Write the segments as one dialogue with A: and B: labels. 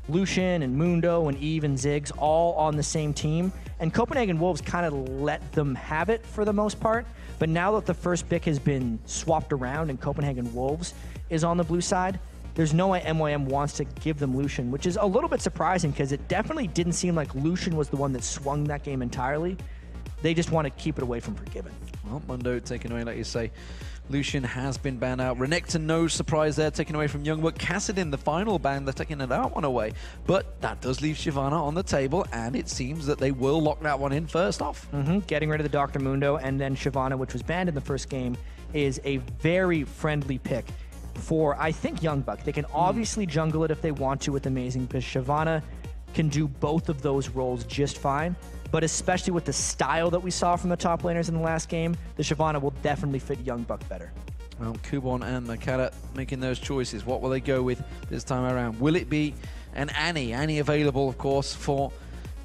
A: Lucian and Mundo and Eve and Ziggs all on the same team. And Copenhagen Wolves kind of let them have it for the most part. But now that the first pick has been swapped around and Copenhagen Wolves is on the blue side, there's no way MYM wants to give them Lucian, which is a little bit surprising because it definitely didn't seem like Lucian was the one that swung that game entirely. They just want to keep it away from Forgiven.
B: Well, Mundo taken away, like you say. Lucian has been banned out. Renekton, no surprise there, taken away from Youngbuck. Kassadin, the final ban, they're taking that one away. But that does leave Shyvana on the table, and it seems that they will lock that one in first off.
A: Getting rid of the Dr. Mundo, and then Shyvana, which was banned in the first game, is a very friendly pick for, I think, Youngbuck. They can obviously jungle it if they want to with Amazing, because Shyvana can do both of those roles just fine. But especially with the style that we saw from the top laners in the last game, the Shyvana will definitely fit Youngbuck better.
B: Well, Kubon and Makata making those choices. What will they go with this time around? Will it be an Annie? Annie available, of course, for...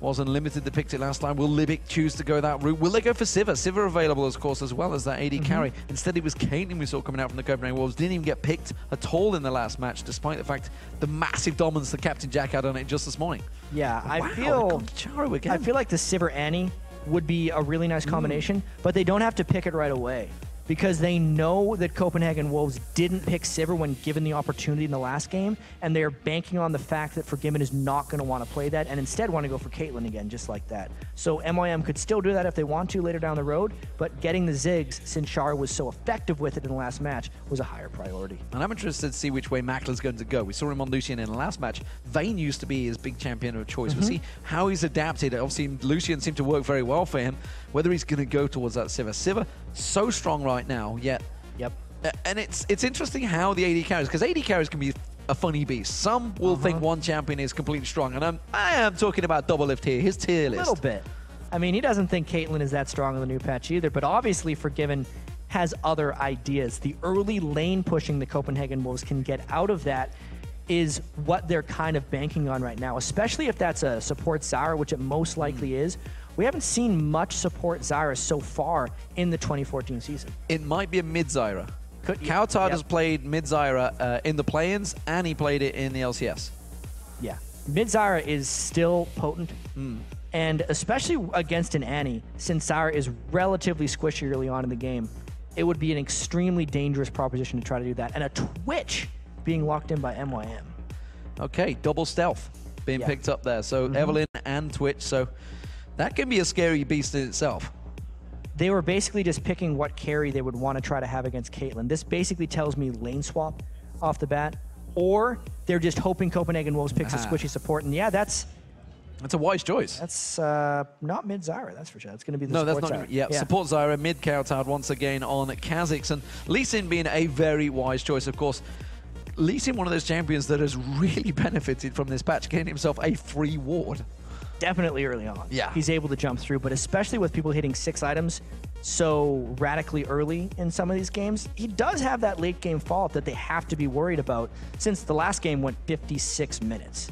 B: Was Unlimited that picked it last time. Will Libic choose to go that route? Will they go for Sivir? Sivir available, of course, as well as that AD carry. Instead, it was Caitlyn we saw coming out from the Copenhagen Wolves. Didn't even get picked at all in the last match, despite the fact the massive dominance that Captain Jack had on it just this morning.
A: Yeah,
B: wow,
A: I feel like the Sivir Annie would be a really nice combination, but they don't have to pick it right away because they know that Copenhagen Wolves didn't pick Sivir when given the opportunity in the last game, and they're banking on the fact that Forgiven is not going to want to play that and instead want to go for Caitlyn again, just like that. So MYM could still do that if they want to later down the road, but getting the Ziggs, since Char was so effective with it in the last match, was a higher priority.
B: And I'm interested to see which way Mackler's going to go. We saw him on Lucian in the last match. Vayne used to be his big champion of choice. We'll see how he's adapted. Obviously, Lucian seemed to work very well for him. Whether he's going to go towards that Sivir. Sivir, so strong right now, yet.
A: Yep.
B: And it's interesting how the AD carries, because AD carries can be a funny beast. Some will think one champion is completely strong, and I am talking about Double Lift here, his tier list.
A: A little bit. I mean, he doesn't think Caitlyn is that strong in the new patch either, but obviously Forgiven has other ideas. The early lane pushing the Copenhagen Wolves can get out of that is what they're kind of banking on right now, especially if that's a support Zyra, which it most likely is. We haven't seen much support Zyra so far in the 2014 season.
B: It might be a mid Zyra. Cowtard has played mid Zyra in the play-ins, and he played it in the LCS.
A: Yeah. Mid Zyra is still potent, and especially against an Annie, since Zyra is relatively squishy early on in the game, it would be an extremely dangerous proposition to try to do that. And a Twitch being locked in by MYM.
B: Okay, double stealth being picked up there. So Evelynn and Twitch, so that can be a scary beast in itself.
A: They were basically just picking what carry they would want to try to have against Caitlyn. This basically tells me lane swap off the bat, or they're just hoping Copenhagen Wolves picks a squishy support. And yeah, that's
B: a wise choice.
A: That's not mid Zyra, that's for sure. That's going to be the support Zyra.
B: Yeah, support Zyra, mid Cowtard once again on Kha'Zix, and Lee Sin being a very wise choice, of course. Lee Sin, one of those champions that has really benefited from this patch, getting himself a free ward.
A: Definitely early on.
B: Yeah.
A: He's able to jump through, but especially with people hitting 6 items so radically early in some of these games, he does have that late game fallout that they have to be worried about since the last game went 56 minutes.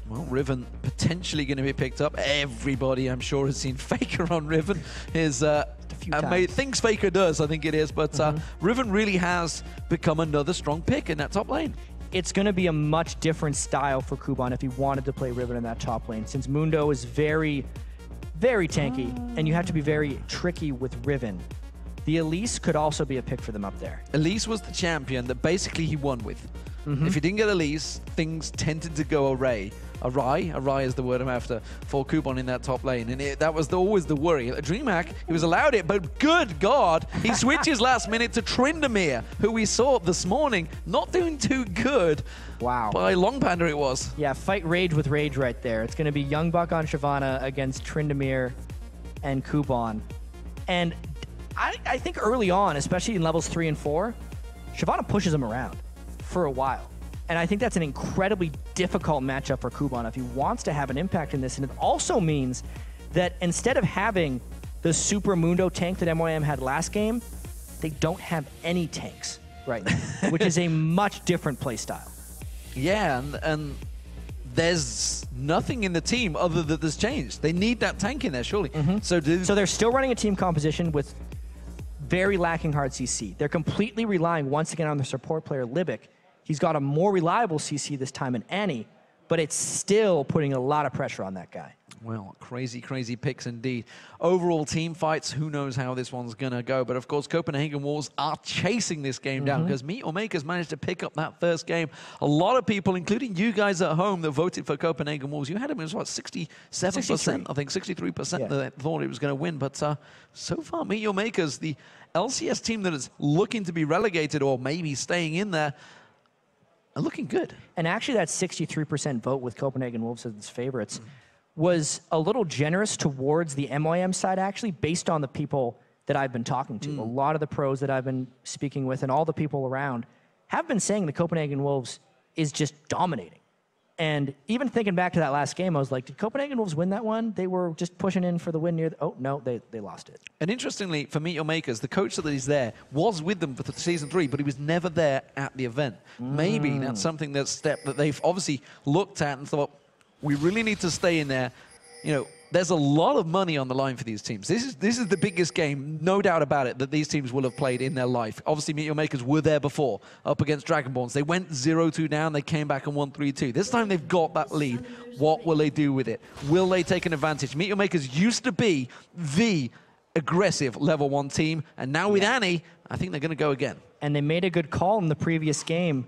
B: Well, Riven potentially going to be picked up. Everybody, I'm sure, has seen Faker on Riven. His things Faker does, I think it is, but Riven really has become another strong pick in that top lane.
A: It's going to be a much different style for Kuban if he wanted to play Riven in that top lane, since Mundo is very, very tanky, and you have to be very tricky with Riven. The Elise could also be a pick for them up there.
B: Elise was the champion that basically he won with. If you didn't get Elise, things tended to go awry is the word I'm after, for Kuban in that top lane. And that was always the worry. At DreamHack, he was allowed it, but good God, he switches last minute to Tryndamere, who we saw this morning not doing too good.
A: Wow.
B: By Long Panda it was.
A: Yeah, fight Rage with Rage right there. It's going to be Youngbuck on Shyvana against Tryndamere and Kuban. And I think early on, especially in levels 3 and 4, Shyvana pushes him around for a while. And I think that's an incredibly difficult matchup for Kuban if he wants to have an impact in this. And it also means that instead of having the Super Mundo tank that MYM had last game, they don't have any tanks right now, which is a much different play style.
B: Yeah, and there's nothing in the team other than that's changed. They need that tank in there, surely. So
A: they're still running a team composition with very lacking hard CC. They're completely relying once again on their support player, Libic. He's got a more reliable CC this time in Annie, but it's still putting a lot of pressure on that guy.
B: Well, crazy, crazy picks indeed. Overall team fights, who knows how this one's going to go. But of course, Copenhagen Wolves are chasing this game down because MeetYourMakers managed to pick up that first game. A lot of people, including you guys at home that voted for Copenhagen Wolves, you had them as what, 67%? 63. I think 63% that thought it was going to win. But so far, MeetYourMakers, the LCS team that is looking to be relegated or maybe staying in there, are looking good.
A: And actually, that 63% vote with Copenhagen Wolves as its favorites was a little generous towards the MYM side, actually, based on the people that I've been talking to. A lot of the pros that I've been speaking with and all the people around have been saying the Copenhagen Wolves is just dominating. And even thinking back to that last game, I was like, did Copenhagen Wolves win that one? They were just pushing in for the win near the, oh, no, they lost it.
B: And interestingly, for MeetYourMakers, the coach that is there was with them for season 3, but he was never there at the event. Maybe that's something that they've obviously looked at and thought, we really need to stay in there. You know, there's a lot of money on the line for these teams. This is the biggest game, no doubt about it, that these teams will have played in their life. Obviously, MeetYourMakers were there before, up against Dragonborns. They went 0-2 down, they came back and won 3-2. This time they've got that lead. What will they do with it? Will they take an advantage? MeetYourMakers used to be the aggressive level 1 team, and now with Annie, I think they're going to go again.
A: And they made a good call in the previous game.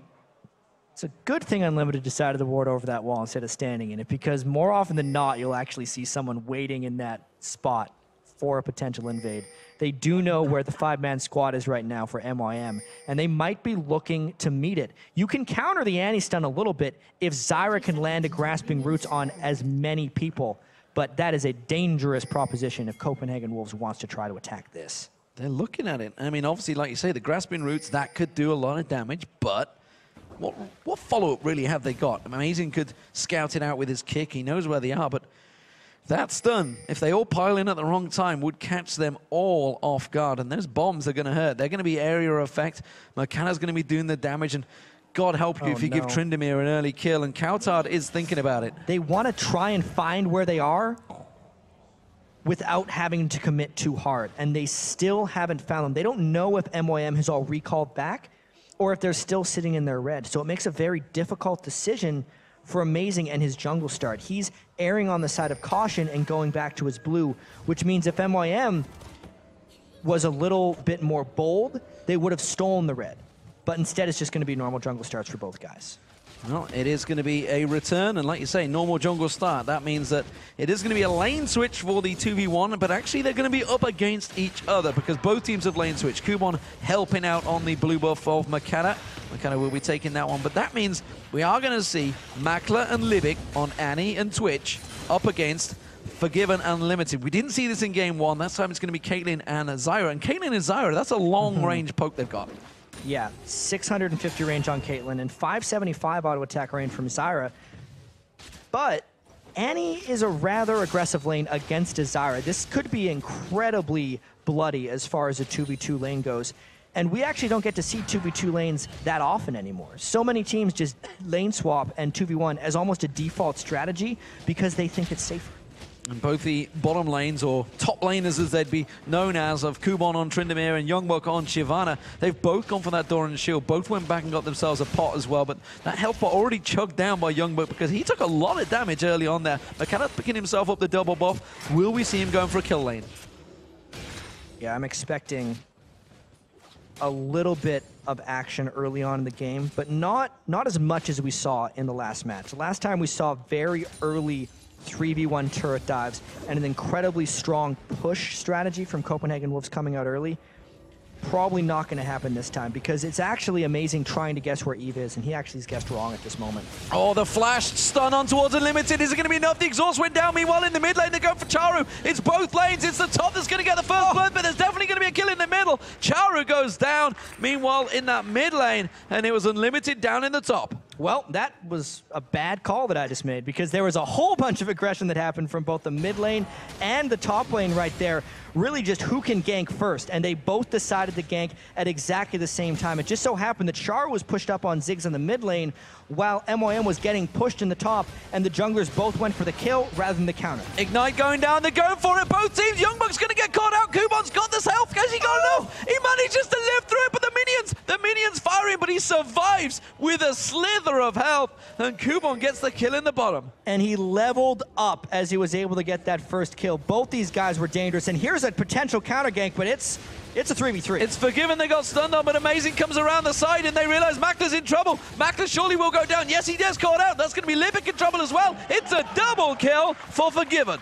A: It's a good thing Unlimited decided to ward over that wall instead of standing in it, because more often than not, you'll actually see someone waiting in that spot for a potential invade. They do know where the 5-man squad is right now for MYM, and they might be looking to meet it. You can counter the anti-stun a little bit if Zyra can land a Grasping Roots on as many people, but that is a dangerous proposition if Copenhagen Wolves wants to try to attack this.
B: They're looking at it. I mean, obviously, like you say, the Grasping Roots, that could do a lot of damage, but what follow-up really have they got? Amazing could scout it out with his kick. He knows where they are, but that stun, if they all pile in at the wrong time, would catch them all off guard. And those bombs are going to hurt. They're going to be area effect. Mercana's going to be doing the damage, and God help you if you give Tryndamere an early kill. And Coutard is thinking about it.
A: They want to try and find where they are without having to commit too hard, and they still haven't found them. They don't know if MYM has all recalled back, or if they're still sitting in their red. So it makes a very difficult decision for Amazing and his jungle start. He's erring on the side of caution and going back to his blue, which means if MYM was a little bit more bold, they would have stolen the red. But instead, it's just going to be normal jungle starts for both guys.
B: Well, it is going to be a return, and like you say, normal jungle start. That means that it is going to be a lane switch for the 2v1, but actually they're going to be up against each other because both teams have lane switched. Kubon helping out on the blue buff of Makata. Makata will be taking that one, but that means we are going to see Makla and Libic on Annie and Twitch up against Forgiven Unlimited. We didn't see this in game 1. That time it's going to be Caitlyn and Zyra. And Caitlyn and Zyra, that's a long-range poke they've got.
A: Yeah, 650 range on Caitlyn and 575 auto attack range from Zyra. But Annie is a rather aggressive lane against a Zyra. This could be incredibly bloody as far as a 2v2 lane goes. And we actually don't get to see 2v2 lanes that often anymore. So many teams just lane swap and 2v1 as almost a default strategy because they think it's safer.
B: And both the bottom lanes, or top laners as they'd be known as, of Kubon on Tryndamere and Youngbok on Shyvana, they've both gone for that Doran shield. Both went back and got themselves a pot as well, but that health pot already chugged down by Youngbok because he took a lot of damage early on there. Makata picking himself up the double buff. Will we see him going for a kill lane?
A: Yeah, I'm expecting a little bit of action early on in the game, but not as much as we saw in the last match. The last time we saw very early 3v1 turret dives and an incredibly strong push strategy from Copenhagen Wolves coming out early. Probably not going to happen this time because it's actually Amazing trying to guess where Eve is, and he actually has guessed wrong at this moment.
B: Oh, the flash stun on towards Unlimited. Is it going to be enough? The exhaust went down. Meanwhile, in the mid lane, they're going for Charu. It's both lanes. It's the top that's going to get the first blood, but there's definitely going to be a kill in the middle. Charu goes down. Meanwhile, in that mid lane, and it was Unlimited down in the top.
A: Well, that was a bad call that I just made because there was a whole bunch of aggression that happened from both the mid lane and the top lane right there. Really just who can gank first, and they both decided to gank at exactly the same time. It just so happened that Char was pushed up on Ziggs in the mid lane while MYM was getting pushed in the top, and the junglers both went for the kill rather than the counter.
B: Ignite going down, they're going for it, both teams. Youngbok's going to get caught out. Kubon's got this health. Has he got enough? He manages to live through it, but the minion The minions firing, but he survives with a slither of health, and Coupon gets the kill in the bottom.
A: And he leveled up as he was able to get that first kill. Both these guys were dangerous, and here's a potential counter gank, but it's a 3v3.
B: It's Forgiven, they got stunned on, but Amazing comes around the side, and they realize Makla's in trouble. Makla surely will go down. Yes, he does caught out. That's going to be Libic in trouble as well. It's a double kill for Forgiven.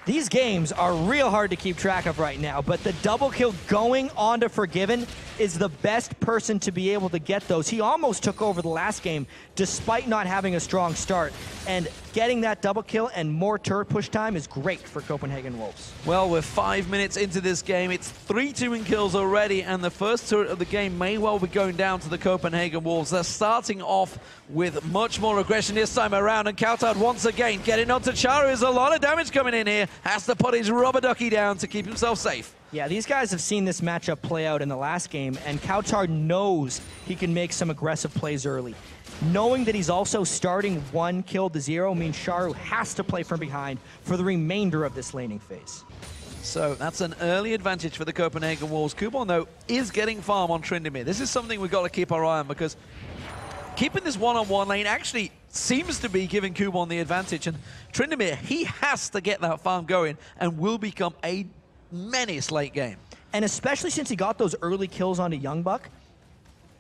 A: These games are real hard to keep track of right now, but the double kill going on to Forgiven is the best person to be able to get those. He almost took over the last game despite not having a strong start, and getting that double kill and more turret push time is great for Copenhagen Wolves.
B: Well, we're 5 minutes into this game. It's 3-2 in kills already, and the first turret of the game may well be going down to the Copenhagen Wolves. They're starting off with much more aggression this time around, and Kautard once again getting onto Charu. There's a lot of damage coming in here. Has to put his rubber ducky down to keep himself safe.
A: Yeah, these guys have seen this matchup play out in the last game, and Kautard knows he can make some aggressive plays early. Knowing that he's also starting 1 kill to 0 means Charu has to play from behind for the remainder of this laning phase.
B: So that's an early advantage for the Copenhagen Wolves. Coupon, though, is getting farm on Tryndamere. This is something we've got to keep our eye on, because keeping this one-on-one lane actually seems to be giving Coupon the advantage. And Tryndamere, he has to get that farm going and will become a menace late game.
A: And especially since he got those early kills onto Youngbuck,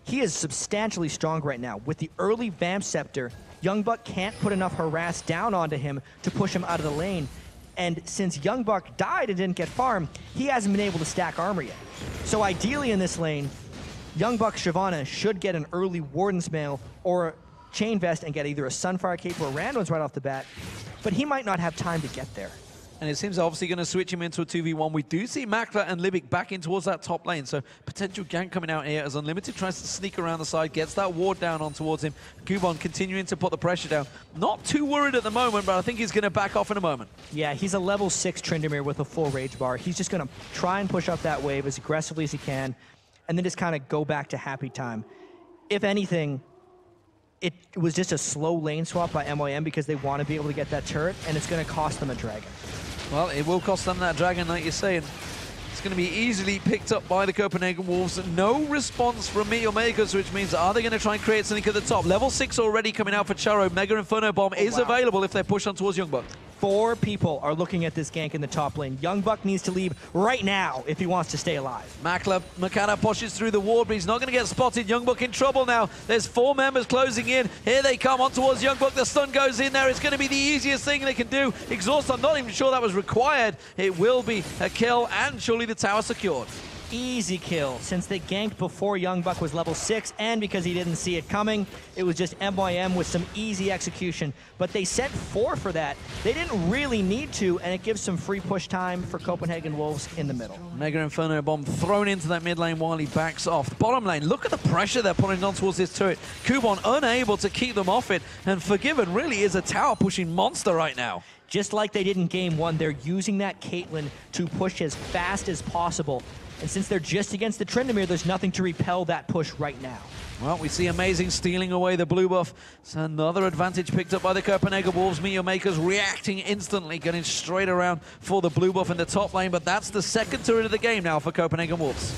A: he is substantially strong right now. With the early Vamp Scepter, Youngbuck can't put enough harass down onto him to push him out of the lane. And since Youngbuck died and didn't get farm, he hasn't been able to stack armor yet. So ideally in this lane, Youngbuck Shyvana should get an early Warden's Mail or a Chain Vest and get either a Sunfire Cape or a Randoms right off the bat, but he might not have time to get there.
B: And it seems obviously going to switch him into a 2v1. We do see Makla and Libic back in towards that top lane, so potential gank coming out here as Unlimited tries to sneak around the side, gets that ward down on towards him. Coupon continuing to put the pressure down. Not too worried at the moment, but I think he's going to back off in a moment.
A: Yeah, he's a level 6 Tryndamere with a full Rage Bar. He's just going to try and push up that wave as aggressively as he can, and then just kind of go back to happy time. If anything, it was just a slow lane swap by MYM because they want to be able to get that turret, and it's going to cost them a dragon.
B: Well, it will cost them that dragon, like you're saying. It's going to be easily picked up by the Copenhagen Wolves. No response from MeetYourMakers, which means are they going to try and create something at the top? Level 6 already coming out for Charo. Mega Inferno Bomb is available if they push on towards Youngbuck.
A: 4 people are looking at this gank in the top lane. Youngbuck needs to leave right now if he wants to stay alive.
B: Makana pushes through the ward, but he's not going to get spotted. Youngbuck in trouble now. There's 4 members closing in. Here they come on towards Youngbuck. The stun goes in there. It's going to be the easiest thing they can do. Exhaust, I'm not even sure that was required. It will be a kill, and surely the tower secured.
A: Easy kill, since they ganked before Youngbuck was level 6, and because he didn't see it coming, it was just MYM with some easy execution. But they sent 4 for that. They didn't really need to, and it gives some free push time for Copenhagen Wolves in the middle.
B: Mega Inferno Bomb thrown into that mid lane while he backs off. The bottom lane, look at the pressure they're putting on towards this turret. Coupon unable to keep them off it, and Forgiven really is a tower pushing monster right now.
A: Just like they did in game 1, they're using that Caitlyn to push as fast as possible. And since they're just against the Tryndamere, there's nothing to repel that push right now.
B: Well, we see Amazing stealing away the blue buff. It's another advantage picked up by the Copenhagen Wolves. MeetYourMakers reacting instantly, getting straight around for the blue buff in the top lane. But that's the second turret of the game now for Copenhagen Wolves.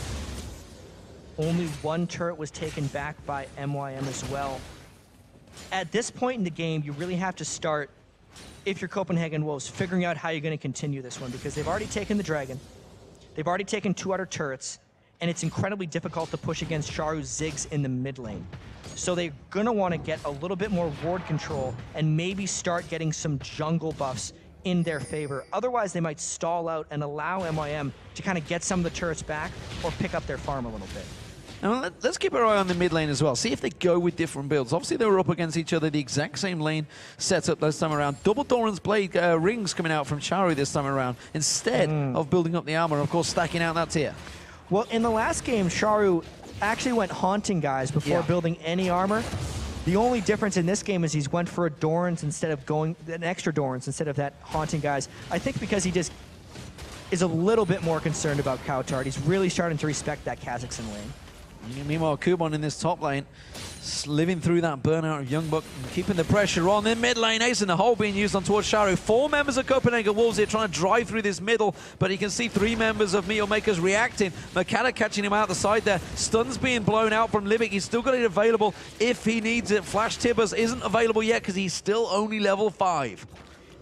A: Only 1 turret was taken back by MYM as well. At this point in the game, you really have to start, if you're Copenhagen Wolves, figuring out how you're going to continue this one, because they've already taken the dragon. They've already taken 2 outer turrets, and it's incredibly difficult to push against Charu's Ziggs in the mid lane. So they're going to want to get a little bit more ward control and maybe start getting some jungle buffs in their favor. Otherwise, they might stall out and allow MYM to kind of get some of the turrets back or pick up their farm a little bit.
B: Now, let's keep our eye on the mid lane as well. See if they go with different builds. Obviously, they were up against each other, the exact same lane setup this time around. Double Doran's Blade rings coming out from Charu this time around, instead of building up the armor and, of course, stacking out that tier.
A: Well, in the last game, Charu actually went haunting guys before building any armor. The only difference in this game is he's went for a Doran's instead of going an extra Doran's instead of that haunting guys. I think because he just is a little bit more concerned about Kautard. He's really starting to respect that Kazakhstan lane.
B: Meanwhile, Kubon in this top lane, living through that burnout of Youngbuck and keeping the pressure on. In mid lane, Ace in the hole being used on towards Sharu. 4 members of Copenhagen Wolves here trying to drive through this middle, but you can see 3 members of MeetYourMakers reacting. Makata catching him out the side there. Stuns being blown out from Libic. He's still got it available if he needs it. Flash Tibbers isn't available yet because he's still only level 5.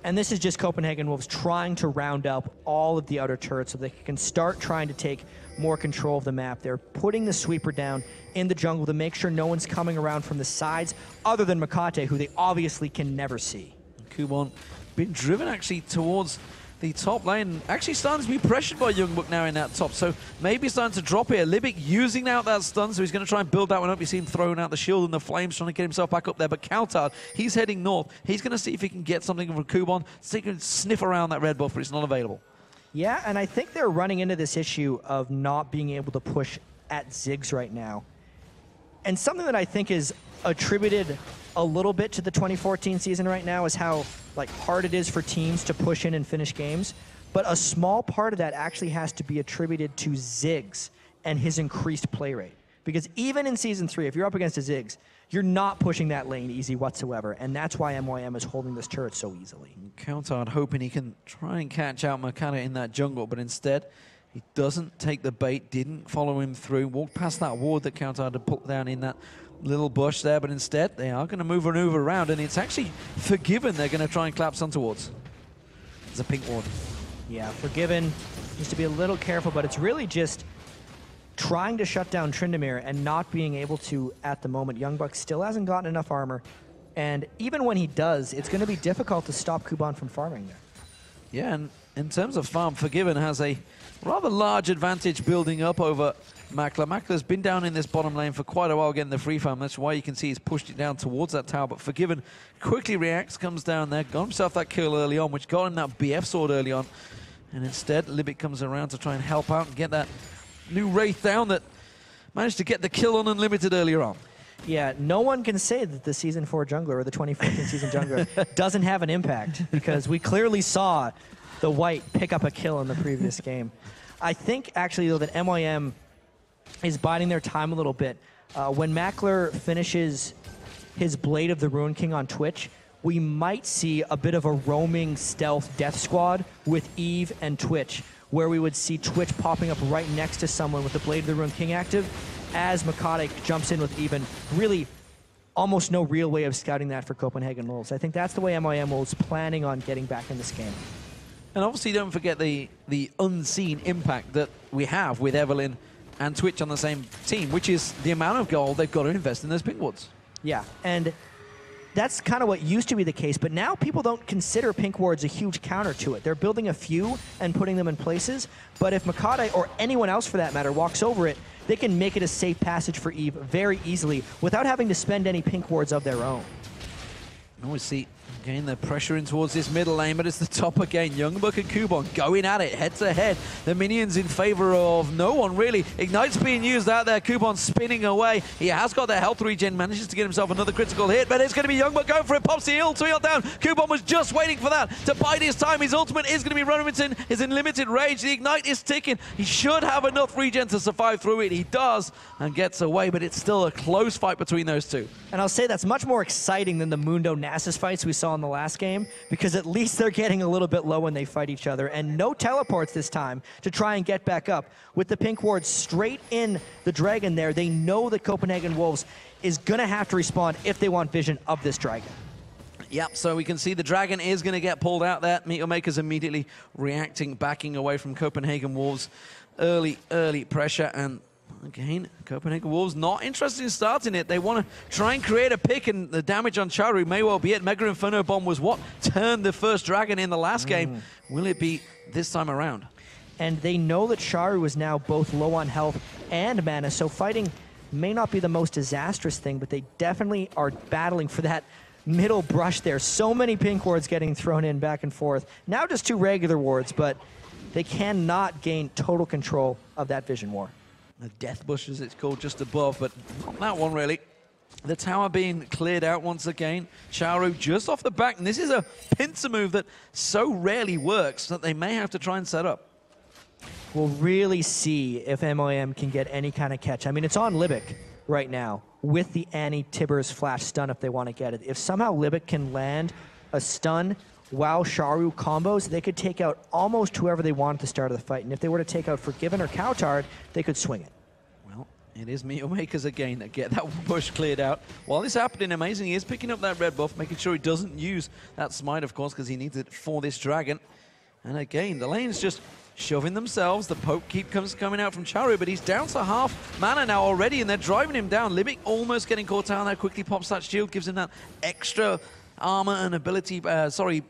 A: And this is just Copenhagen Wolves trying to round up all of the outer turrets so they can start trying to take more control of the map. They're putting the sweeper down in the jungle to make sure no one's coming around from the sides other than Makate, who they obviously can never see.
B: Kubon being driven actually towards the top lane. Actually starting to be pressured by Youngbuck now in that top, so maybe starting to drop here. Libic using out that stun, so he's going to try and build that one up. You see him throwing out the shield and the flames, trying to get himself back up there, but Coutard, he's heading north. He's going to see if he can get something from Kubon, so he can sniff around that red buff, but it's not available.
A: Yeah, and I think they're running into this issue of not being able to push at Ziggs right now. And something that I think is attributed a little bit to the 2014 season right now is how hard it is for teams to push in and finish games. But a small part of that actually has to be attributed to Ziggs and his increased play rate. Because even in Season 3, if you're up against a Ziggs, you're not pushing that lane easy whatsoever, and that's why MYM is holding this turret so easily.
B: Coutard hoping he can try and catch out Makata in that jungle, but instead he doesn't take the bait, didn't follow him through, walked past that ward that Coutard had put down in that little bush there, but instead they are going to move around, and it's actually Forgiven they're going to try and collapse on towards. It's a pink ward.
A: Yeah, Forgiven needs to be a little careful, but it's really just trying to shut down Tryndamere and not being able to at the moment. Youngbuck still hasn't gotten enough armor, and even when he does, it's going to be difficult to stop Kubon from farming there.
B: Yeah, and in terms of farm, Forgiven has a rather large advantage building up over Makler. Makler's been down in this bottom lane for quite a while getting the free farm. That's why you can see he's pushed it down towards that tower, but Forgiven quickly reacts, comes down there, got himself that kill early on, which got him that BF sword early on, and instead Libic comes around to try and help out and get that new Wraith down that managed to get the kill on Unlimited earlier on.
A: Yeah, no one can say that the Season 4 jungler or the 2014 season jungler doesn't have an impact, because we clearly saw the White pick up a kill in the previous game. I think, actually, though, that MYM is biding their time a little bit. When Makler finishes his Blade of the Ruin King on Twitch, we might see a bit of a roaming stealth death squad with Eve and Twitch, where we would see Twitch popping up right next to someone with the Blade of the Ruin King active as Makate jumps in with even really almost no real way of scouting that for Copenhagen Wolves. I think that's the way MYM was planning on getting back in this game.
B: And obviously don't forget the unseen impact that we have with Evelynn and Twitch on the same team, which is the amount of gold they've got to invest in those pink wards.
A: Yeah, and that's kind of what used to be the case, but now people don't consider pink wards a huge counter to it. They're building a few and putting them in places, but if Makate, or anyone else for that matter, walks over it, they can make it a safe passage for Eve very easily without having to spend any pink wards of their own.
B: Always see, again, they're pressuring towards this middle lane, but it's the top again. Youngbuck and Kubon going at it, head to head. The minions in favor of no one, really. Ignite's being used out there. Kubon spinning away. He has got the health regen, manages to get himself another critical hit, but it's going to be Youngbuck going for it. Pops the ult to heal down. Kubon was just waiting for that to bide his time. His ultimate is going to be running in his unlimited rage. The Ignite is ticking. He should have enough regen to survive through it. He does and gets away, but it's still a close fight between those two.
A: And I'll say that's much more exciting than the Mundo Nasus fights we saw in the last game, because at least they're getting a little bit low when they fight each other, and no teleports this time to try and get back up. With the pink ward straight in the dragon there, they know that Copenhagen Wolves is going to have to respond if they want vision of this dragon.
B: Yep, so we can see the dragon is going to get pulled out there. MeetYourMakers immediately reacting, backing away from Copenhagen Wolves. Early pressure, and again, Copenhagen Wolves not interested in starting it. They want to try and create a pick, and the damage on Charu may well be it. Mega Inferno Bomb was what turned the first dragon in the last game. Will it be this time around?
A: And they know that Charu is now both low on health and mana, so fighting may not be the most disastrous thing, but they definitely are battling for that middle brush there. So many pink wards getting thrown in back and forth. Now just 2 regular wards, but they cannot gain total control of that vision war.
B: The Death Bush, as it's called, just above, but not that one, really. The tower being cleared out once again. Charu just off the back, and this is a pincer move that so rarely works that they may have to try and set up.
A: We'll really see if MOM can get any kind of catch. I mean, it's on Libic right now with the Annie Tibbers flash stun if they want to get it. If somehow Libic can land a stun while Charu combos, they could take out almost whoever they want at the start of the fight. And if they were to take out Forgiven or Coutard, they could swing it.
B: Well, it is MeetYourMakers again that get that push cleared out. While this happening, amazing, he is picking up that red buff, making sure he doesn't use that smite, of course, because he needs it for this dragon. And again, the lane's just shoving themselves. The poke keeps coming out from Charu, but he's down to half mana now already, and they're driving him down. Libic almost getting caught down there, quickly pops that shield, gives him that extra armor and ability,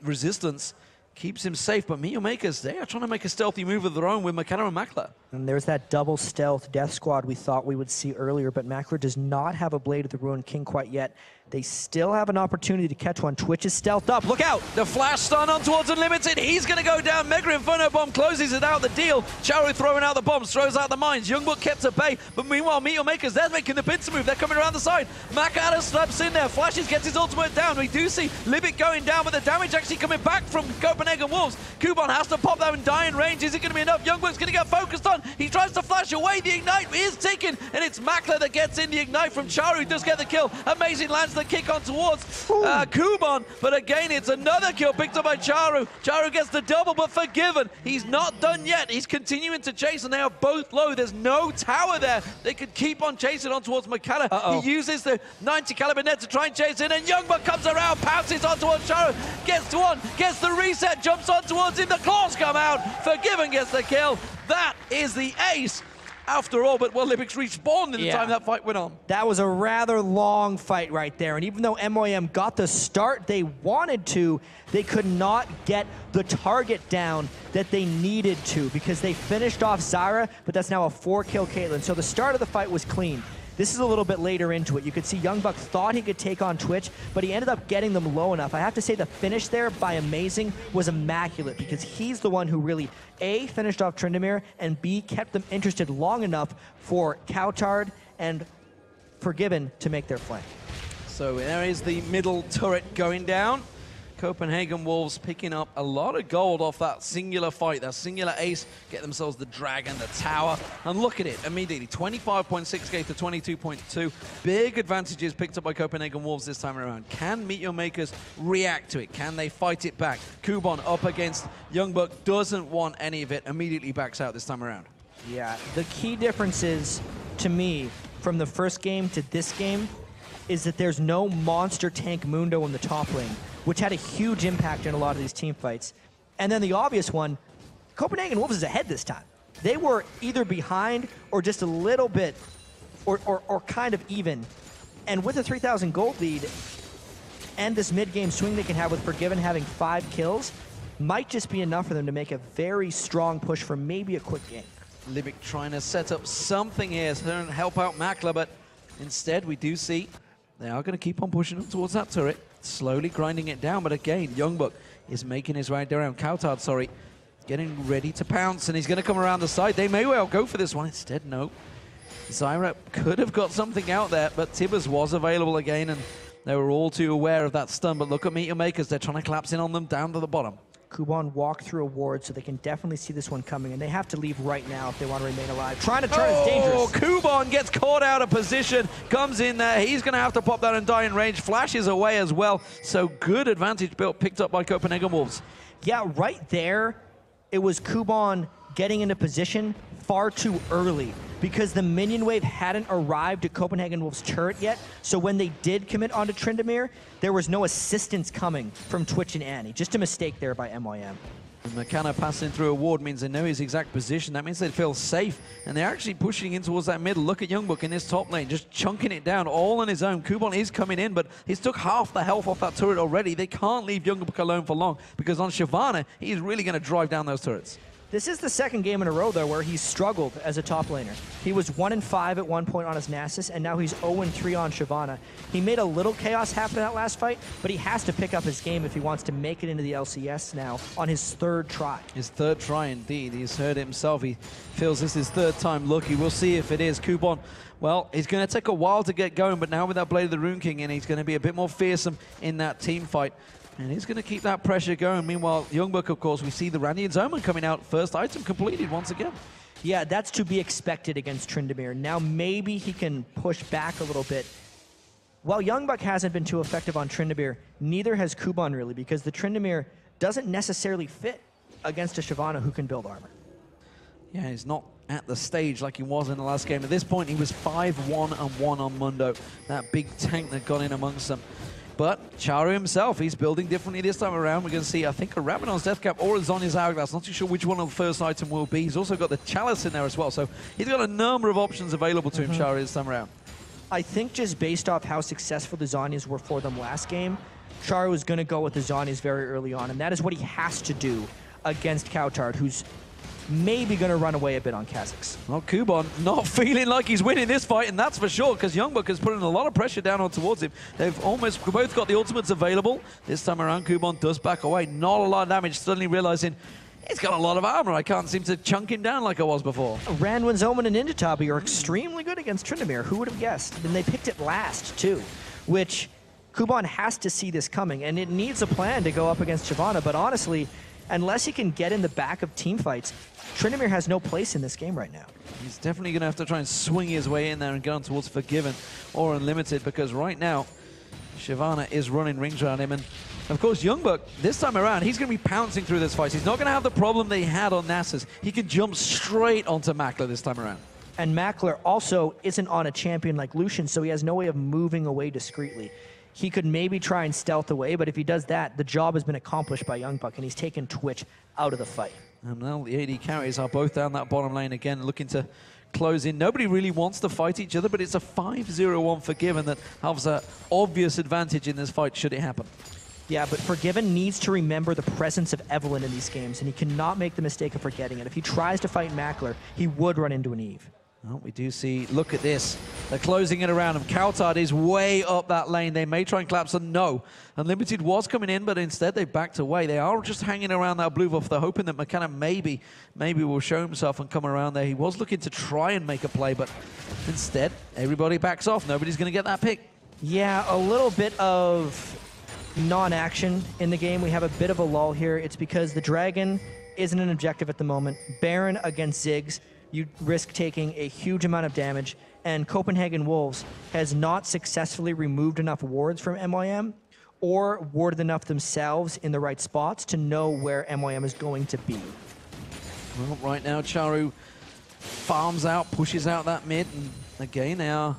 B: resistance. Keeps him safe, but MeetYourMakers, they are trying to make a stealthy move of their own with McKenna and Makler.
A: And there's that double stealth death squad we thought we would see earlier, but Makler does not have a Blade of the Ruined King quite yet. They still have an opportunity to catch one. Twitch is stealthed up. Look out!
B: The flash stun on towards Unlimited. He's going to go down. Mega Inferno Bomb closes it out the deal. Charu throwing out the bombs, throws out the mines. Youngbook kept at bay, but meanwhile, MeetYourMakers, they're making the pincer move. They're coming around the side. Makata slaps in there. Flashes, gets his ultimate down. We do see Libic going down, but the damage actually coming back from Copenhagen Wolves. Kuban has to pop that in dying range. Is it going to be enough? Youngbook's going to get focused on. He tries to flash away. The Ignite is taken, and it's Makler that gets in the Ignite from Charu. Does get the kill. Amazing lands the kick on towards Kuban, but again, it's another kill picked up by Charu. Charu gets the double, but Forgiven, he's not done yet. He's continuing to chase, and they are both low. There's no tower there. They could keep on chasing on towards Makata. He uses the 90 caliber net to try and chase in, and Youngbuck comes around, pounces on towards Charu, gets to one, gets the reset, jumps on towards him. The claws come out. Forgiven gets the kill. That is the ace. After all, but Libic's respawned in the time that fight went on.
A: That was a rather long fight right there, and even though MOM got the start they wanted to, they could not get the target down that they needed to because they finished off Zyra, but that's now a 4-kill Caitlyn. So the start of the fight was clean. This is a little bit later into it. You could see Youngbuck thought he could take on Twitch, but he ended up getting them low enough. I have to say the finish there by Amazing was immaculate because he's the one who really, A, finished off Tryndamere, and B, kept them interested long enough for Coutard and Forgiven to make their flank.
B: So there is the middle turret going down. Copenhagen Wolves picking up a lot of gold off that singular fight, that singular ace, get themselves the dragon, the tower, and look at it immediately, 25.6k to 22.2. Big advantages picked up by Copenhagen Wolves this time around. Can MeetYourMakers react to it? Can they fight it back? Kuban up against Youngbuck, doesn't want any of it, immediately backs out this time around.
A: Yeah, the key difference is, to me, from the first game to this game, is that there's no monster tank Mundo in the top lane, which had a huge impact in a lot of these team fights. And then the obvious one, Copenhagen Wolves is ahead this time. They were either behind or just a little bit, or kind of even. And with a 3,000 gold lead and this mid-game swing they can have with Forgiven having 5 kills, might just be enough for them to make a very strong push for maybe a quick game.
B: Libic trying to set up something here to help out Makler, but instead we do see they are going to keep on pushing up towards that turret, slowly grinding it down, but again, Youngbuck is making his way around. Coutard, getting ready to pounce, and he's going to come around the side. They may well go for this one. Instead, no. Zyra could have got something out there, but Tibbers was available again, and they were all too aware of that stun. But look at MeetYourMakers. They're trying to collapse in on them down to the bottom.
A: Kuban walked through a ward, so they can definitely see this one coming, and they have to leave right now if they want to remain alive. Trying to turn is dangerous.
B: Oh, Kuban gets caught out of position, comes in there. He's going to have to pop that and die in range. Flashes away as well. So good advantage built, picked up by Copenhagen Wolves.
A: Yeah, right there, it was Kuban getting into position far too early because the minion wave hadn't arrived at Copenhagen Wolves' turret yet. So when they did commit onto Tryndamere, there was no assistance coming from Twitch and Annie. Just a mistake there by MYM.
B: And McKenna passing through a ward means they know his exact position. That means they feel safe. And they're actually pushing in towards that middle. Look at Youngbuck in this top lane, just chunking it down all on his own. Kuban is coming in, but he's took half the health off that turret already. They can't leave Youngbuck alone for long because on Shyvana, he's really going to drive down those turrets.
A: This is the second game in a row, though, where he's struggled as a top laner. He was 1-5 at one point on his Nasus, and now he's 0-3 on Shyvana. He made a little chaos happen in that last fight, but he has to pick up his game if he wants to make it into the LCS now on his 3rd try.
B: His 3rd try, indeed. He's heard it himself. He feels this is his 3rd time lucky. We'll see if it is. Kuban, well, he's going to take a while to get going, but now with that Blade of the Rune King in, he's going to be a bit more fearsome in that team fight. And he's going to keep that pressure going. Meanwhile, Youngbuck, of course, we see the Randy and Zoman coming out. First item completed once again.
A: Yeah, that's to be expected against Tryndamere. Now maybe he can push back a little bit. While Youngbuck hasn't been too effective on Tryndamere, neither has Kuban really, because the Tryndamere doesn't necessarily fit against a Shyvana who can build armor.
B: Yeah, he's not at the stage like he was in the last game. At this point, he was 5-1-1 on Mundo, that big tank that got in amongst them. But Charu himself, he's building differently this time around. We're going to see, I think, a Rabadon's Death Cap or a Zhonya's Hourglass. Not too sure which one of the first item will be. He's also got the Chalice in there as well. So he's got a number of options available to him, Charu, this time around.
A: I think just based off how successful the Zhonyas were for them last game, Charu is going to go with the Zhonyas very early on. And that is what he has to do against Cowtard, who's maybe going to run away a bit on Kha'Zix.
B: Well, Kuban not feeling like he's winning this fight, and that's for sure, because Youngbuck is putting a lot of pressure down on towards him. They've almost both got the ultimates available. This time around, Kuban does back away. Not a lot of damage, suddenly realizing he's got a lot of armor. I can't seem to chunk him down like I was before.
A: Randuin, Zoman, and Ninja Tabi are extremely good against Tryndamere. Who would have guessed? And they picked it last, too, which Kuban has to see this coming, and it needs a plan to go up against Shyvana, but honestly, unless he can get in the back of team fights, Tryndamere has no place in this game right now.
B: He's definitely going to have to try and swing his way in there and get on towards Forgiven or Unlimited, because right now, Shyvana is running rings around him. And of course, Youngbuck, this time around, he's going to be pouncing through this fight. He's not going to have the problem they had on Nasus. He can jump straight onto Makler this time around.
A: And Makler also isn't on a champion like Lucian, so he has no way of moving away discreetly. He could maybe try and stealth away, but if he does that, the job has been accomplished by Youngbuck, and he's taken Twitch out of the fight.
B: And now the AD carries are both down that bottom lane again, looking to close in. Nobody really wants to fight each other, but it's a 5-0-1 Forgiven that has an obvious advantage in this fight should it happen.
A: Yeah, but Forgiven needs to remember the presence of Evelynn in these games, and he cannot make the mistake of forgetting it. If he tries to fight Makler, he would run into an Eve.
B: Well, we do see, look at this. They're closing it around him. Cowtard is way up that lane. They may try and collapse, and no. Unlimited was coming in, but instead they backed away. They are just hanging around that blue buff. They're hoping that McKenna maybe will show himself and come around there. He was looking to try and make a play, but instead, everybody backs off. Nobody's going to get that pick.
A: Yeah, a little bit of non-action in the game. We have a bit of a lull here. It's because the Dragon isn't an objective at the moment. Baron against Ziggs, you risk taking a huge amount of damage, and Copenhagen Wolves has not successfully removed enough wards from MYM or warded enough themselves in the right spots to know where MYM is going to be.
B: Well, right now, Charu farms out, pushes out that mid, and again, they are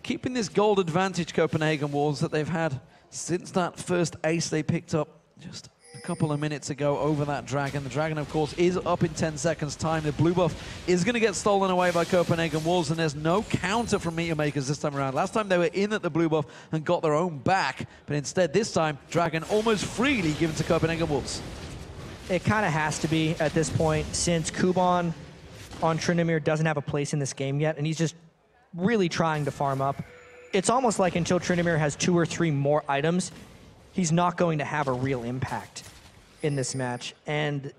B: keeping this gold advantage, Copenhagen Wolves, that they've had since that first ace they picked up just a couple of minutes ago over that Dragon. The Dragon, of course, is up in 10 seconds time. The blue buff is going to get stolen away by Copenhagen Wolves, and there's no counter from MeetYourMakers this time around. Last time they were in at the blue buff and got their own back, but instead this time, Dragon almost freely given to Copenhagen Wolves.
A: It kind of has to be at this point, since Kuban on Tryndamere doesn't have a place in this game yet, and he's just really trying to farm up. It's almost like until Tryndamere has 2 or 3 more items, he's not going to have a real impact in this match. And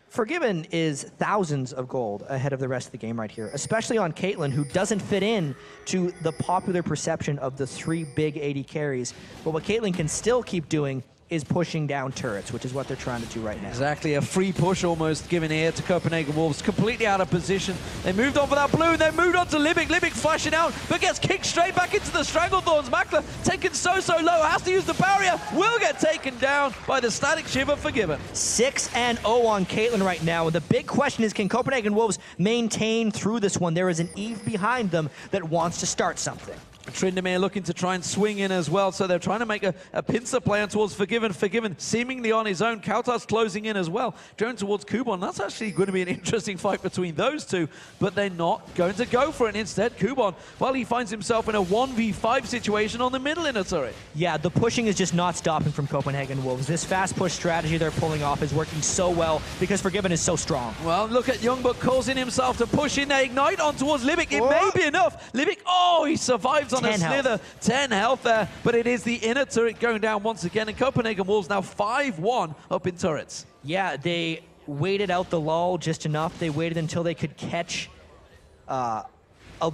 A: Forgiven is thousands of gold ahead of the rest of the game right here, especially on Caitlyn, who doesn't fit in to the popular perception of the 3 big AD carries. But what Caitlyn can still keep doing is pushing down turrets, which is what they're trying to do right now.
B: Exactly, a free push almost given here to Copenhagen Wolves, completely out of position. They moved on for that blue, and they moved on to Libic. Libic flashing out, but gets kicked straight back into the Stranglethorns. Makler taken so low, has to use the barrier, will get taken down by the Static Shiver Forgiven.
A: 6-0 on Caitlyn right now. The big question is, can Copenhagen Wolves maintain through this one? There is an Eve behind them that wants to start something.
B: Tryndamere looking to try and swing in as well, so they're trying to make a pincer play on towards Forgiven. Forgiven seemingly on his own. Cowtard's closing in as well, going towards Kuban. That's actually going to be an interesting fight between those two, but they're not going to go for it. Instead, Kuban, well, he finds himself in a 1v5 situation on the middle inner turret.
A: Yeah, the pushing is just not stopping from Copenhagen Wolves. This fast push strategy they're pulling off is working so well because Forgiven is so strong.
B: Well, look at Youngbuck causing himself to push in. They ignite on towards Libic. It may be enough. Libic, oh, he survives on a slither. 10 health there, but it is the inner turret going down once again, and Copenhagen Wolves now 5-1 up in turrets.
A: Yeah, they waited out the lull just enough. They waited until they could catch a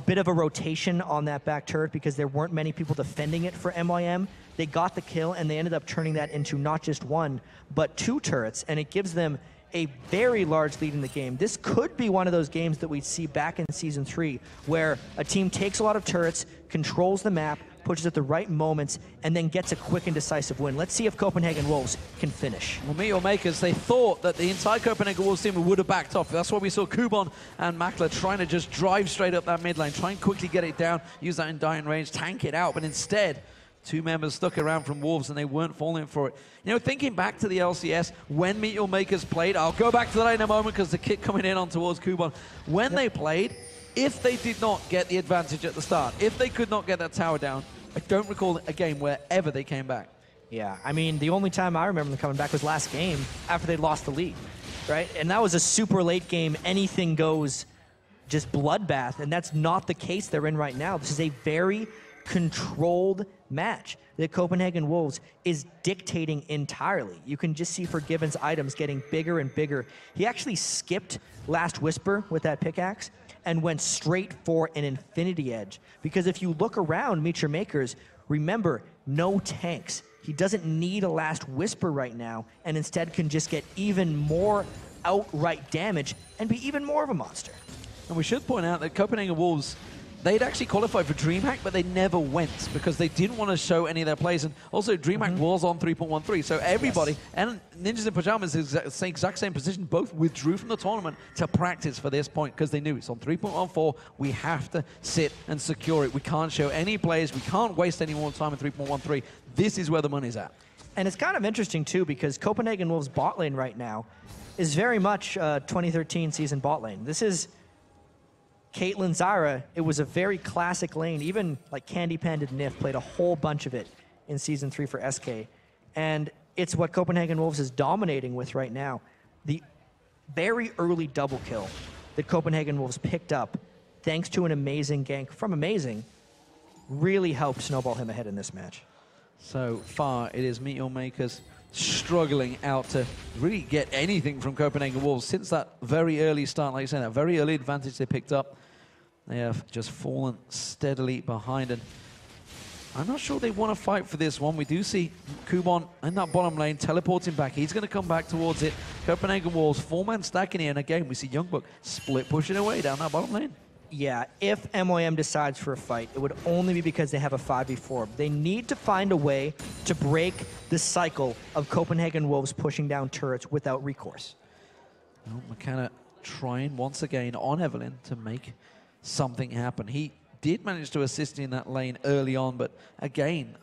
A: bit of a rotation on that back turret because there weren't many people defending it for MYM. they got the kill, and they ended up turning that into not just 1, but 2 turrets, and it gives them a very large lead in the game. This could be one of those games that we see back in Season 3, where a team takes a lot of turrets, controls the map, pushes at the right moments, and then gets a quick and decisive win. Let's see if Copenhagen Wolves can finish.
B: Well, MeetYourMakers, they thought that the entire Copenhagen Wolves team would have backed off. That's why we saw Kuban and Makler trying to just drive straight up that mid lane, try and quickly get it down, use that Undying range, tank it out, but instead, 2 members stuck around from Wolves, and they weren't falling for it. You know, thinking back to the LCS, when MeetYourMakers played, I'll go back to that in a moment because the kick coming in on towards Kuban. When they played, if they did not get the advantage at the start, if they could not get that tower down, I don't recall a game where ever they came back.
A: Yeah, I mean, the only time I remember them coming back was last game after they lost the lead, right? And that was a super late game, anything goes, just bloodbath, and that's not the case they're in right now. This is a very controlled match. The Copenhagen Wolves is dictating entirely. You can just see Forgiven's items getting bigger and bigger. He actually skipped Last Whisper with that pickaxe and went straight for an Infinity Edge. Because if you look around MeetYourMakers, remember, no tanks. He doesn't need a Last Whisper right now, and instead can just get even more outright damage and be even more of a monster.
B: And we should point out that Copenhagen Wolves, they'd actually qualified for DreamHack, but they never went because they didn't want to show any of their plays. And also, DreamHack was on 3.13, so everybody, and Ninjas in Pajamas is the exact same position, both withdrew from the tournament to practice for this point because they knew it's on 3.14. We have to sit and secure it. We can't show any plays. We can't waste any more time in 3.13. This is where the money's at.
A: And it's kind of interesting, too, because Copenhagen Wolves' bot lane right now is very much 2013 season bot lane. This is Caitlyn Zyra. It was a very classic lane. Even like Candy Panded Nif played a whole bunch of it in Season 3 for SK. And it's what Copenhagen Wolves is dominating with right now. The very early double kill that Copenhagen Wolves picked up, thanks to an amazing gank from Amazing, really helped snowball him ahead in this match.
B: So far, it is MeetYourMakers struggling out to really get anything from Copenhagen Wolves since that very early start, like you said, that very early advantage they picked up. They have just fallen steadily behind, and I'm not sure they want to fight for this one. We do see Kuban in that bottom lane teleporting back. He's going to come back towards it. Copenhagen Wolves, 4-man stacking here, and again, we see Youngbuck split pushing away down that bottom lane.
A: Yeah, if MOM decides for a fight, it would only be because they have a 5v4. They need to find a way to break the cycle of Copenhagen Wolves pushing down turrets without recourse.
B: Well, McKenna trying once again on Evelyn to make something happen. He did manage to assist in that lane early on, but again,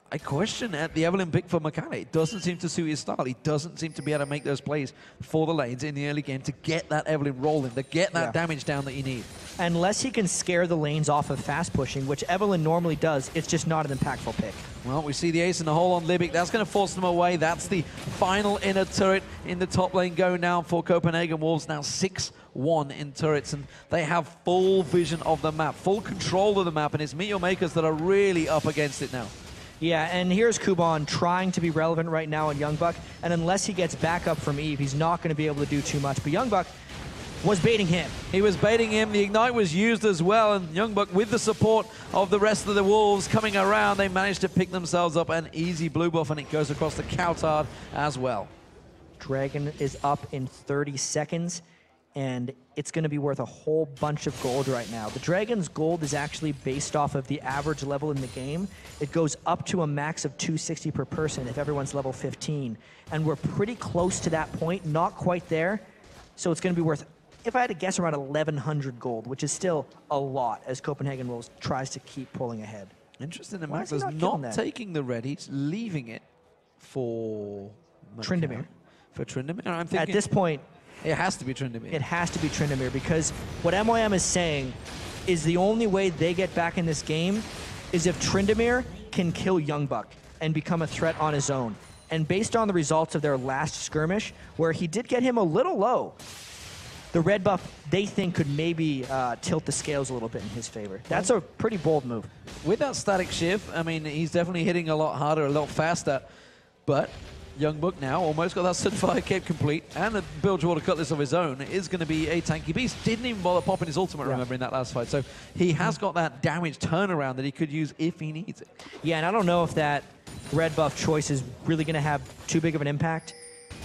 B: I question at the Evelyn pick for McKenna. It doesn't seem to suit his style. He doesn't seem to be able to make those plays for the lanes in the early game to get that Evelyn rolling, to get that damage down that you need.
A: Unless he can scare the lanes off of fast pushing, which Evelyn normally does, it's just not an impactful pick.
B: Well, we see the ace in the hole on Libic. That's going to force them away. That's the final inner turret in the top lane going down for Copenhagen Wolves. Now 6-1 in turrets, and they have full vision of the map, full control of the map, and it's MeetYourMakers that are really up against it now.
A: Yeah, and here's Kuban trying to be relevant right now on Youngbuck, and unless he gets back up from Eve, he's not going to be able to do too much. But Youngbuck was baiting him.
B: He was baiting him. The Ignite was used as well, and Youngbuck, with the support of the rest of the Wolves coming around, they managed to pick themselves up an easy blue buff, and it goes across the Coutard as well.
A: Dragon is up in 30 seconds, and it's going to be worth a whole bunch of gold right now. The Dragon's gold is actually based off of the average level in the game. It goes up to a max of 260 per person if everyone's level 15. And we're pretty close to that point, not quite there. So it's going to be worth, if I had to guess, around 1,100 gold, which is still a lot as Copenhagen Wolves tries to keep pulling ahead.
B: Interesting that Max is not taking the red, he's leaving it for
A: Tryndamere.
B: For Tryndamere, I'm thinking...
A: At this point,
B: it has to be Tryndamere.
A: It has to be Tryndamere, because what MOM is saying is the only way they get back in this game is if Tryndamere can kill Youngbuck and become a threat on his own. And based on the results of their last skirmish, where he did get him a little low, the red buff, they think, could maybe tilt the scales a little bit in his favor. That's a pretty bold move.
B: With that static shift, I mean, he's definitely hitting a lot harder, a lot faster, but Youngbuck now almost got that Sunfire cape complete, and a Bilgewater Cutlass of his own is going to be a tanky beast. Didn't even bother popping his ultimate, remember, in that last fight. So he has got that damage turnaround that he could use if he needs it.
A: Yeah, and I don't know if that red buff choice is really going to have too big of an impact,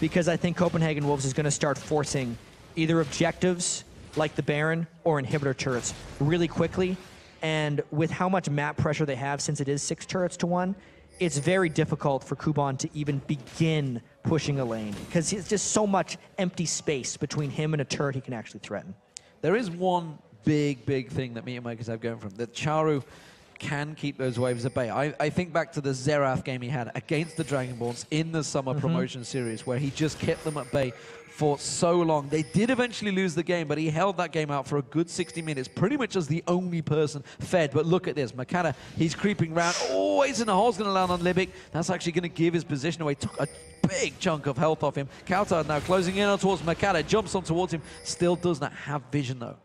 A: because I think Copenhagen Wolves is going to start forcing either objectives like the Baron or inhibitor turrets really quickly. And with how much map pressure they have, since it is 6 turrets to 1, it's very difficult for Kuban to even begin pushing a lane, because it's just so much empty space between him and a turret he can actually threaten.
B: There is one big thing that MeetYourMakers have going for him, that Charu can keep those waves at bay. I think back to the Xerath game he had against the Dragonborns in the Summer Promotion Series, where he just kept them at bay for so long. They did eventually lose the game, but he held that game out for a good 60 minutes, pretty much as the only person fed. But look at this, Makata, he's creeping around. Oh, Ace in the Hole's going to land on Libic. That's actually going to give his position away. Took a big chunk of health off him. Kautard now closing in on towards Makata, jumps on towards him, still does not have vision though.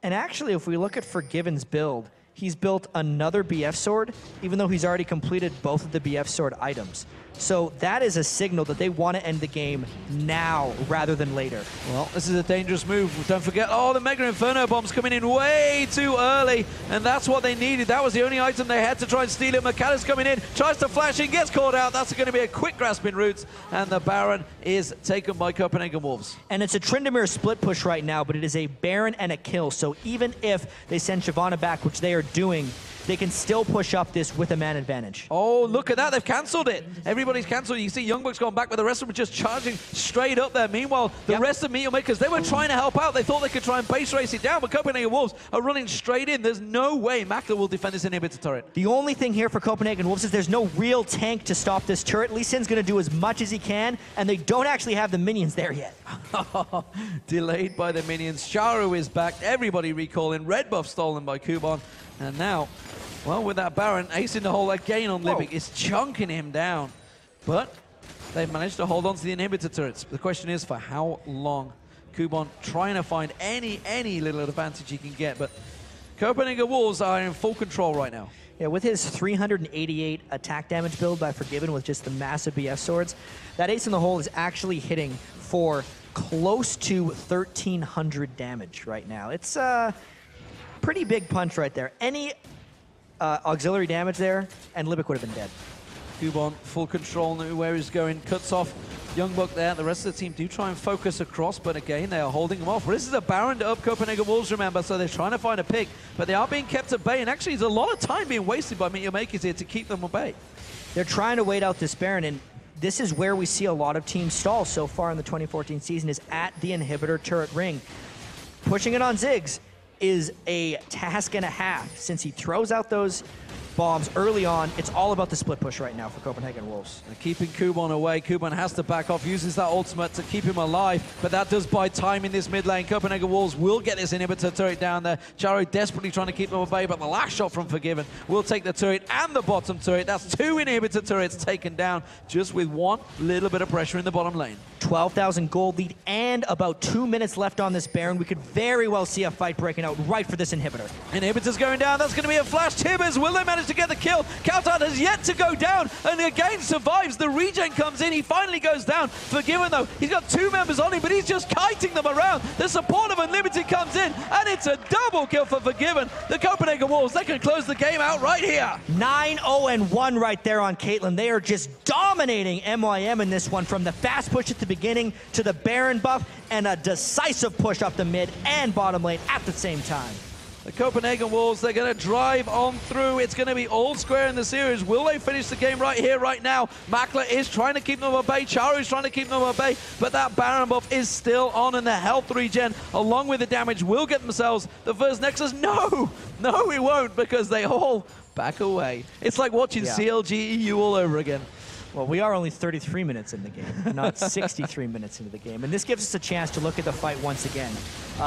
A: And actually, if we look at Forgiven's build, he's built another BF sword, even though he's already completed both of the BF sword items. So that is a signal that they want to end the game now rather than later.
B: Well, this is a dangerous move. Don't forget, oh, the Mega Inferno bombs coming in way too early, and that's what they needed. That was the only item they had to try and steal it. Makata's coming in, tries to flash in, gets caught out. That's going to be a quick grasp in roots, and the Baron is taken by Copenhagen Wolves.
A: And it's a Tryndamere split push right now, but it is a Baron and a kill. So even if they send Shyvana back, which they are doing, they can still push up this with a man advantage.
B: Oh, look at that. They've cancelled it. Everybody's cancelled. You see Young Buck's gone back, but the rest of them are just charging straight up there. Meanwhile, the rest of MeetYourMakers, they were trying to help out. They thought they could try and base race it down, but Copenhagen Wolves are running straight in. There's no way Makler will defend this inhibitor turret.
A: The only thing here for Copenhagen Wolves is there's no real tank to stop this turret. Lee Sin's going to do as much as he can, and they don't actually have the minions there yet.
B: Delayed by the minions. Charu is back. Everybody recalling. Red buff stolen by Kuban. And now, well, with that Baron, Ace in the Hole again on Libic is chunking him down. But they've managed to hold on to the inhibitor turrets. The question is for how long? Kuban trying to find any little advantage he can get, but Copenhagen Wolves are in full control right now.
A: Yeah, with his 388 attack damage build by Forgiven with just the massive BF swords, that Ace in the Hole is actually hitting for close to 1,300 damage right now. It's a pretty big punch right there. Any auxiliary damage there, and Libic would have been dead.
B: Kuban, full control, knew where he's going, cuts off Young Buck there. The rest of the team do try and focus across, but again, they are holding him off. This is a Baron to up Copenhagen Wolves, remember, so they're trying to find a pick, but they are being kept at bay, and actually there's a lot of time being wasted by MeetYourMakers here to keep them at bay.
A: They're trying to wait out this Baron, and this is where we see a lot of teams stall so far in the 2014 season, is at the inhibitor turret ring. Pushing it on Ziggs is a task and a half. Since he throws out those bombs early on, it's all about the split push right now for Copenhagen Wolves.
B: They're keeping Kuban away. Kuban has to back off, uses that ultimate to keep him alive, but that does buy time in this mid lane. Copenhagen Wolves will get this inhibitor turret down there. Charu desperately trying to keep them at bay, but the last shot from Forgiven will take the turret and the bottom turret. That's 2 inhibitor turrets taken down just with one little bit of pressure in the bottom lane.
A: 12,000 gold lead and about 2 minutes left on this Baron. We could very well see a fight breaking out right for this inhibitor.
B: Inhibitor's going down. That's going to be a flash. Tibbers, will they manage to get the kill? Kautard has yet to go down and again survives. The regen comes in. He finally goes down. Forgiven though, he's got 2 members on him, but he's just kiting them around. The support of Unlimited comes in and it's a double kill for Forgiven. The Copenhagen Wolves, they can close the game out right here.
A: 9-0-1 right there on Caitlyn. They are just dominating MYM in this one, from the fast push at the beginning to the Baron buff and a decisive push up the mid and bottom lane at the same time.
B: The Copenhagen Wolves, they're going to drive on through. It's going to be all square in the series. Will they finish the game right here, right now? Makler is trying to keep them at bay. Charu is trying to keep them at bay, but that Baron buff is still on, and the health regen, along with the damage, will get themselves the first Nexus. No, it won't, because they all back away. It's like watching CLG EU all over again.
A: Well, we are only 33 minutes in the game, not 63 minutes into the game. And this gives us a chance to look at the fight once again.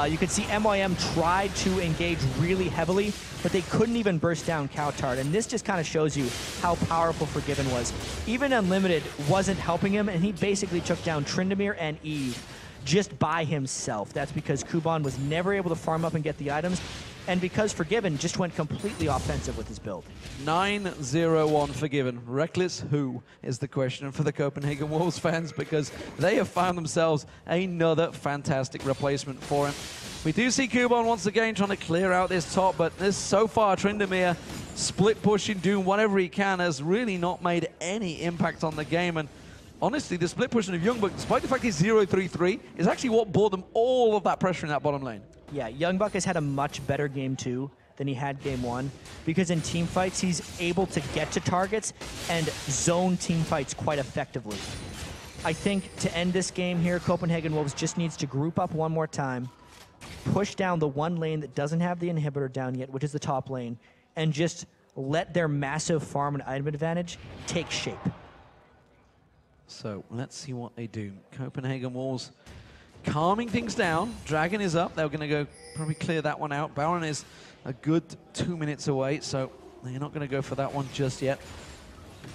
A: You can see MYM tried to engage really heavily, but they couldn't even burst down Kautard. And this just kind of shows you how powerful Forgiven was. Even Unlimited wasn't helping him, and he basically took down Tryndamere and Eve just by himself. That's because Kuban was never able to farm up and get the items, and because Forgiven just went completely offensive with his build.
B: 9-0-1 Forgiven. Reckless who is the question for the Copenhagen Wolves fans, because they have found themselves another fantastic replacement for him. We do see Kuban once again trying to clear out this top, but this so far Tryndamere split pushing, doing whatever he can, has really not made any impact on the game. And honestly, the split pushing of Youngbuck, despite the fact he's 0-3-3, is actually what brought them all of that pressure in that bottom lane.
A: Yeah, Youngbuck has had a much better game 2 than he had game 1, because in team fights, he's able to get to targets and zone team fights quite effectively. I think to end this game here, Copenhagen Wolves just needs to group up one more time, push down the one lane that doesn't have the inhibitor down yet, which is the top lane, and just let their massive farm and item advantage take shape.
B: So let's see what they do. Copenhagen Wolves calming things down. Dragon is up. They're going to go probably clear that one out. Baron is a good 2 minutes away, so they're not going to go for that one just yet.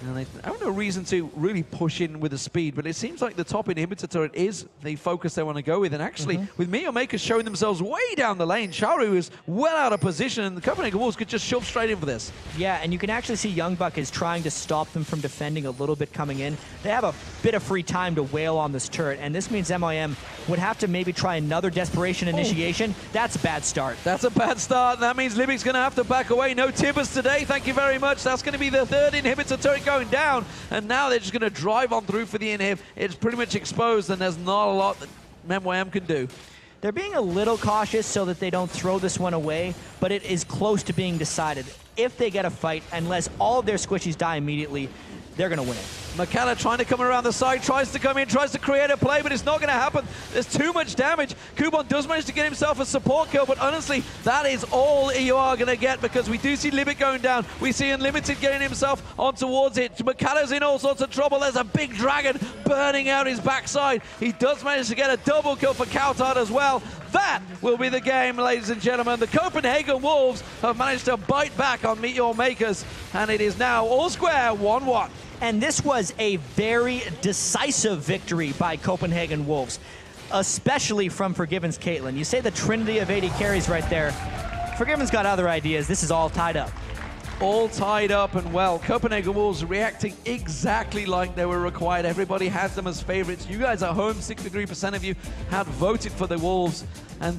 B: And they have no reason to really push in with the speed, but it seems like the top inhibitor turret is the focus they want to go with. And actually, with MeetYourMakers showing themselves way down the lane, Sharu is well out of position, and the Copenhagen Wolves could just shove straight in for this.
A: Yeah, and you can actually see Youngbuck is trying to stop them from defending a little bit coming in. They have a bit of free time to wail on this turret, and this means MIM would have to maybe try another desperation initiation. That's a bad start.
B: That's a bad start, and that means Libic's going to have to back away. No Tibbers today, thank you very much. That's going to be the third inhibitor turret going down, and now they're just going to drive on through for the inhib. It's pretty much exposed, and there's not a lot that MIM can do.
A: They're being a little cautious so that they don't throw this one away, but it is close to being decided. If they get a fight, unless all of their squishies die immediately, they're going to win it.
B: McCalla trying to come around the side, tries to come in, tries to create a play, but it's not going to happen. There's too much damage. Kubon does manage to get himself a support kill, but honestly, that is all you are going to get, because we do see Libik going down. We see Unlimited getting himself on towards it. McCalla's in all sorts of trouble. There's a big dragon burning out his backside. He does manage to get a double kill for Kautard as well. That will be the game, ladies and gentlemen. The Copenhagen Wolves have managed to bite back on MeetYourMakers, and it is now all square 1-1.
A: And this was a very decisive victory by Copenhagen Wolves, especially from Forgiven's Caitlyn. You say the trinity of AD carries right there. Forgiven's got other ideas. This is all tied up.
B: All tied up, and well, Copenhagen Wolves reacting exactly like they were required. Everybody has them as favorites. You guys at home, 63% of you had voted for the Wolves. And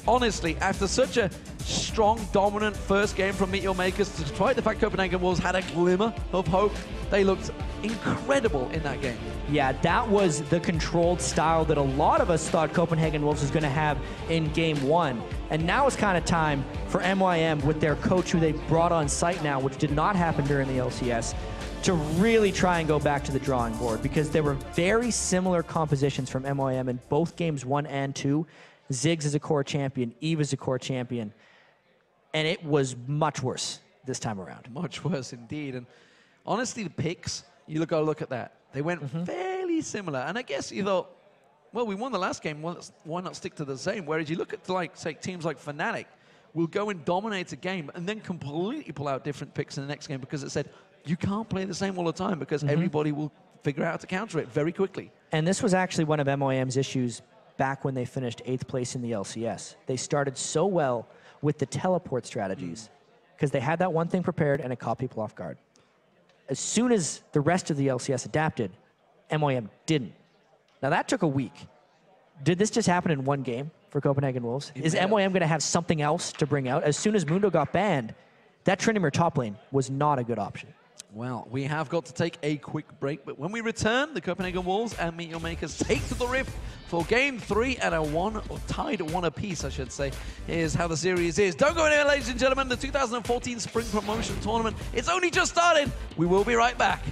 B: honestly, after such a strong, dominant first game from MeetYourMakers, despite the fact Copenhagen Wolves had a glimmer of hope, they looked incredible in that game.
A: Yeah, that was the controlled style that a lot of us thought Copenhagen Wolves was going to have in game 1. And now it's kind of time for MYM, with their coach who they brought on site now, which did not happen during the LCS, to really try and go back to the drawing board, because there were very similar compositions from MYM in both games 1 and 2. Ziggs is a core champion, Eve is a core champion, and it was much worse this time around.
B: Much worse indeed. And honestly, the picks, you gotta look at that. They went fairly similar. And I guess you thought, well, we won the last game, why not stick to the same? Whereas you look at, like, say, teams like Fnatic will go and dominate a game and then completely pull out different picks in the next game, because it said, you can't play the same all the time, because everybody will figure out how to counter it very quickly.
A: And this was actually one of MYM's issues back when they finished 8th place in the LCS. They started so well with the teleport strategies, because they had that one thing prepared and it caught people off guard. As soon as the rest of the LCS adapted, MYM didn't. Now that took a week. Did this just happen in one game for Copenhagen Wolves? Is MYM going to have something else to bring out? As soon as Mundo got banned, that Tryndamere top lane was not a good option.
B: Well, we have got to take a quick break, but when we return, the Copenhagen Wolves and MeetYourMakers take to the Rift for Game 3 at a tied 1 apiece, I should say, is how the series is. Don't go anywhere, ladies and gentlemen. The 2014 Spring Promotion Tournament, it's only just started. We will be right back.